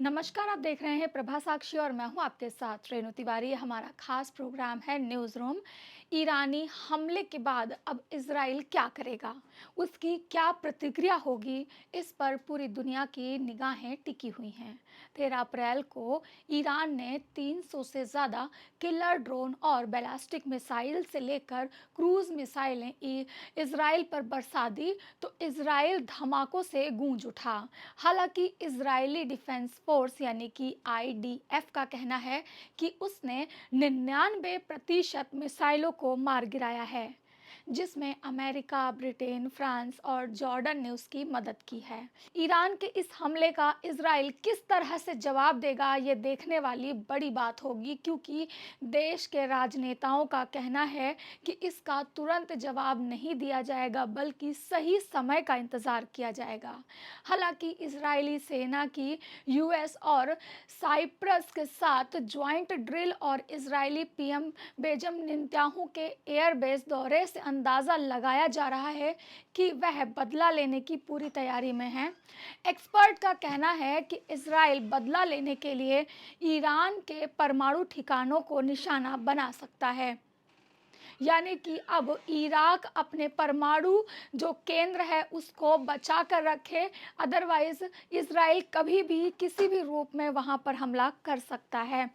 नमस्कार, आप देख रहे हैं प्रभा साक्षी और मैं हूं आपके साथ रेणु तिवारी। हमारा खास प्रोग्राम है न्यूज़ रूम। ईरानी हमले के बाद अब इजराइल क्या करेगा, उसकी क्या प्रतिक्रिया होगी, इस पर पूरी दुनिया की निगाहें टिकी हुई हैं। 13 अप्रैल को ईरान ने 300 से ज़्यादा किलर ड्रोन और बैलिस्टिक मिसाइल से लेकर क्रूज मिसाइलें इजराइल पर बरसा दी तो इजराइल धमाकों से गूंज उठा। हालांकि इजरायली डिफेंस फोर्स यानी कि आईडीएफ का कहना है कि उसने 99% मिसाइलों को मार गिराया है, जिसमें अमेरिका, ब्रिटेन, फ्रांस और जॉर्डन ने उसकी मदद की है। ईरान के इस हमले का इजराइल किस तरह से जवाब देगा, ये देखने वाली बड़ी बात होगी, क्योंकि देश के राजनेताओं का कहना है कि इसका तुरंत जवाब नहीं दिया जाएगा, बल्कि सही समय का इंतजार किया जाएगा। हालांकि इजरायली सेना की यूएस और साइप्रस के साथ ज्वाइंट ड्रिल और इजरायली पीएम बेंजामिन नेतन्याहू के एयरबेस दौरे से अंदाज़ा लगाया जा रहा है कि वह बदला लेने की पूरी तैयारी में है। एक्सपर्ट का कहना है कि इजराइल बदला लेने के लिए ईरान के परमाणु ठिकानों को निशाना बना सकता है, यानी कि अब इराक अपने परमाणु जो केंद्र है उसको बचा कर रखे, अदरवाइज इजराइल कभी भी किसी भी रूप में वहां पर हमला कर सकता है।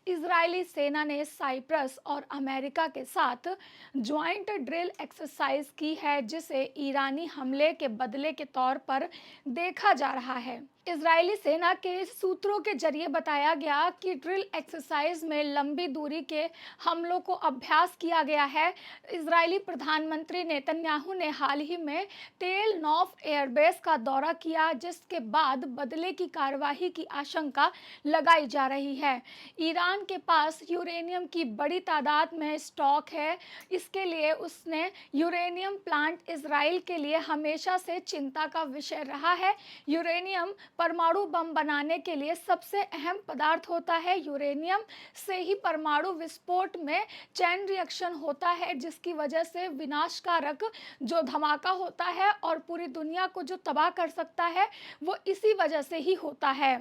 इजरायली सेना ने साइप्रस और अमेरिका के साथ ज्वाइंट ड्रिल एक्सरसाइज की है, जिसे ईरानी हमले के बदले के तौर पर देखा जा रहा है। इजरायली सेना के सूत्रों के जरिए बताया गया कि ड्रिल एक्सरसाइज में लंबी दूरी के हमलों को अभ्यास किया गया है। इजरायली प्रधानमंत्री नेतन्याहू ने हाल ही में तेल नौफ एयरबेस का दौरा किया, जिसके बाद बदले की कार्यवाही की आशंका लगाई जा रही है। ईरान के पास यूरेनियम की बड़ी तादाद में स्टॉक है, इसके लिए उसने यूरेनियम प्लांट इजराइल के लिए हमेशा से चिंता का विषय रहा है। यूरेनियम परमाणु बम बनाने के लिए सबसे अहम पदार्थ होता है। यूरेनियम से ही परमाणु विस्फोट में चैन रिएक्शन होता है, जिसकी वजह से विनाशकारक जो धमाका होता है और पूरी दुनिया को जो तबाह कर सकता है, वो इसी वजह से ही होता है।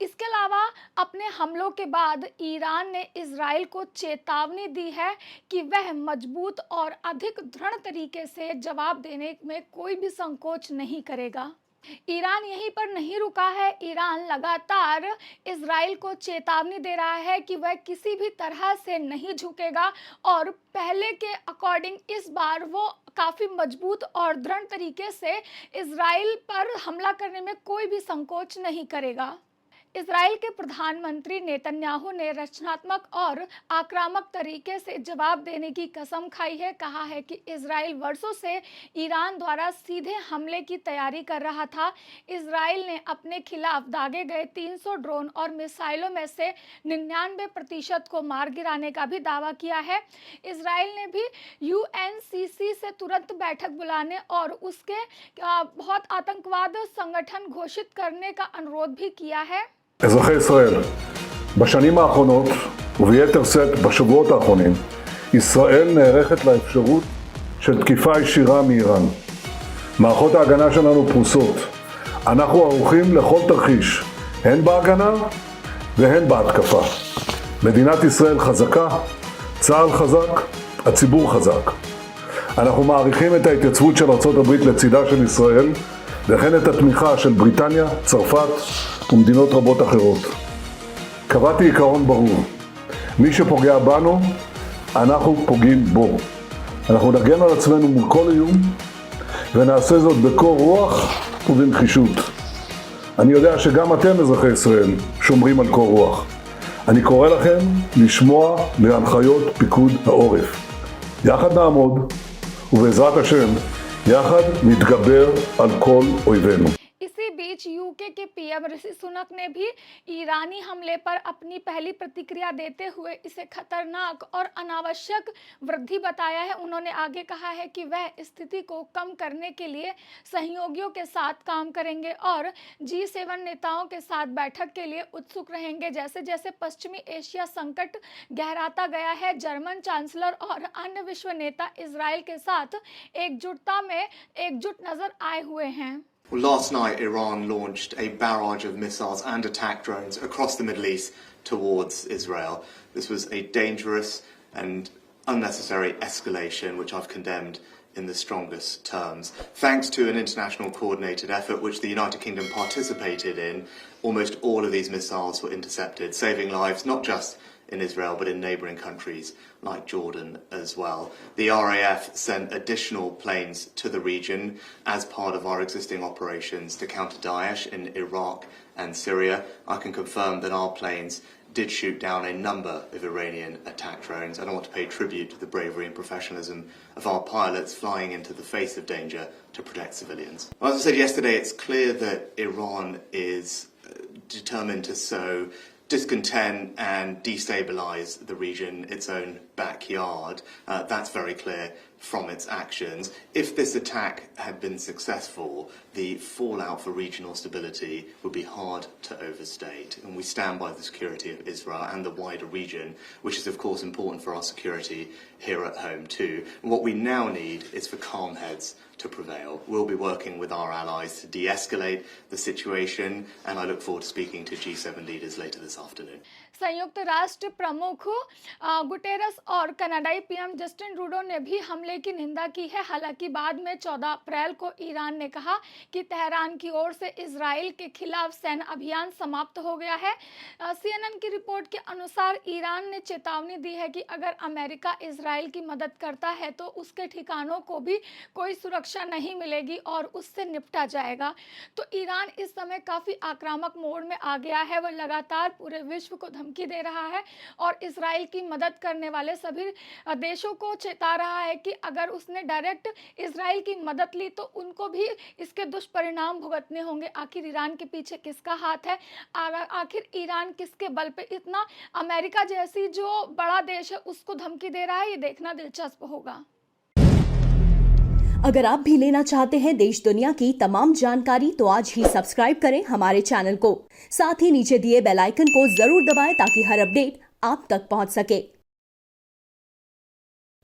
इसके अलावा अपने हमलों के बाद ईरान ने इजराइल को चेतावनी दी है कि वह मजबूत और अधिक दृढ़ तरीके से जवाब देने में कोई भी संकोच नहीं करेगा। ईरान यहीं पर नहीं रुका है। ईरान लगातार इजराइल को चेतावनी दे रहा है कि वह किसी भी तरह से नहीं झुकेगा और पहले के अकॉर्डिंग इस बार वो काफ़ी मजबूत और दृढ़ तरीके से इजराइल पर हमला करने में कोई भी संकोच नहीं करेगा। इजराइल के प्रधानमंत्री नेतन्याहू ने रचनात्मक और आक्रामक तरीके से जवाब देने की कसम खाई है। कहा है कि इजराइल वर्षों से ईरान द्वारा सीधे हमले की तैयारी कर रहा था। इजराइल ने अपने खिलाफ दागे गए 300 ड्रोन और मिसाइलों में से 99% को मार गिराने का भी दावा किया है। इजराइल ने भी यूएनसीसी से तुरंत बैठक बुलाने और उसके बहुत आतंकवाद संगठन घोषित करने का अनुरोध भी किया है। אזרחי ישראל, בשנים האחרונות, וביתר שאת בשבועות האחרונים, ישראל נערכת לאפשרות של תקיפה ישירה מאיראן. מערכות ההגנה שלנו פרוסות. אנחנו ערוכים לכל תרחיש, הן בהגנה והן בהתקפה. מדינת ישראל חזקה, צה"ל חזק, הציבור חזק. אנחנו מעריכים את ההתייצבות של ארצות הברית לצידה של ישראל, וכן את התמיכה של בריטניה, צרפת ומדינות רבות אחרות. קבעתי עיקרון ברור, מי שפוגע בנו, אנחנו פוגעים בו. אנחנו נגן על עצמנו מול כל איום, ונעשה זאת בקור רוח ובנחישות. אני יודע שגם אתם, אזרחי ישראל, שומרים על קור רוח. אני קורא לכם לשמוע להנחיות פיקוד העורף. יחד נעמוד, ובעזרת השם, יחד נתגבר על כל אויבינו. इसी बीच यूके के पीएम ऋषि सुनक ने भी ईरानी हमले पर अपनी पहली प्रतिक्रिया देते हुए इसे खतरनाक और अनावश्यक वृद्धि बताया है। उन्होंने आगे कहा है कि वह स्थिति को कम करने के लिए सहयोगियों के साथ काम करेंगे और G7 नेताओं के साथ बैठक के लिए उत्सुक रहेंगे। जैसे जैसे पश्चिमी एशिया संकट गहराता गया है, जर्मन चांसलर और अन्य विश्व नेता इजराइल के साथ एकजुट नजर आए हुए हैं। Well, last night, Iran launched a barrage of missiles and attack drones across the Middle East towards Israel. This was a dangerous and unnecessary escalation, which I've condemned in the strongest terms. Thanks to an international coordinated effort, which the United Kingdom participated in, almost all of these missiles were intercepted, saving lives not just in Israel, but in neighbouring countries like Jordan as well. The RAF sent additional planes to the region as part of our existing operations to counter Daesh in Iraq and Syria. I can confirm that our planes did shoot down a number of Iranian attack drones, and I want to pay tribute to the bravery and professionalism of our pilots flying into the face of danger to protect civilians. Well, as I said yesterday, it's clear that Iran is determined to sow discontent and destabilise the region, its own backyard. That's very clear from its actions. If this attack had been successful, the fallout for regional stability would be hard to overstate. And we stand by the security of Israel and the wider region, which is of course important for our security here at home too. And what we now need is for calm heads to prevail. We'll be working with our allies to de-escalate the situation, and I look forward to speaking to G7 leaders later this afternoon. संयुक्त राष्ट्र प्रमुख Guterres और कनाडाई PM Justin Trudeau ने भी हमले की निंदा की है। हालांकि बाद में 14 अप्रैल को ईरान ने कहा कि तेहरान की ओर से इजराइल के खिलाफ सैन्य अभियान समाप्त हो गया है। CNN की रिपोर्ट के अनुसार ईरान ने चेतावनी दी है कि अगर अमेरिका इजराइल की मदद करता है तो उसके ठिकानों को भी कोई सुरक्षा नहीं मिलेगी और उससे निपटा जाएगा। तो ईरान इस समय काफ़ी आक्रामक मोड में आ गया है। वह लगातार पूरे विश्व को धमकी दे रहा है और इजराइल की मदद करने वाले सभी देशों को चेता रहा है कि अगर उसने डायरेक्ट इजराइल की मदद ली तो उनको भी इसके दुष्परिणाम भुगतने होंगे। आखिर ईरान के पीछे किसका हाथ है? आखिर ईरान किसके बल पे इतना अमेरिका जैसी जो बड़ा देश है उसको धमकी दे रहा है? ये देखना दिलचस्प होगा। अगर आप भी लेना चाहते हैं देश दुनिया की तमाम जानकारी तो आज ही सब्सक्राइब करें हमारे चैनल को। साथ ही नीचे दिए बेल आइकन को जरूर दबाएं ताकि हर अपडेट आप तक पहुंच सके।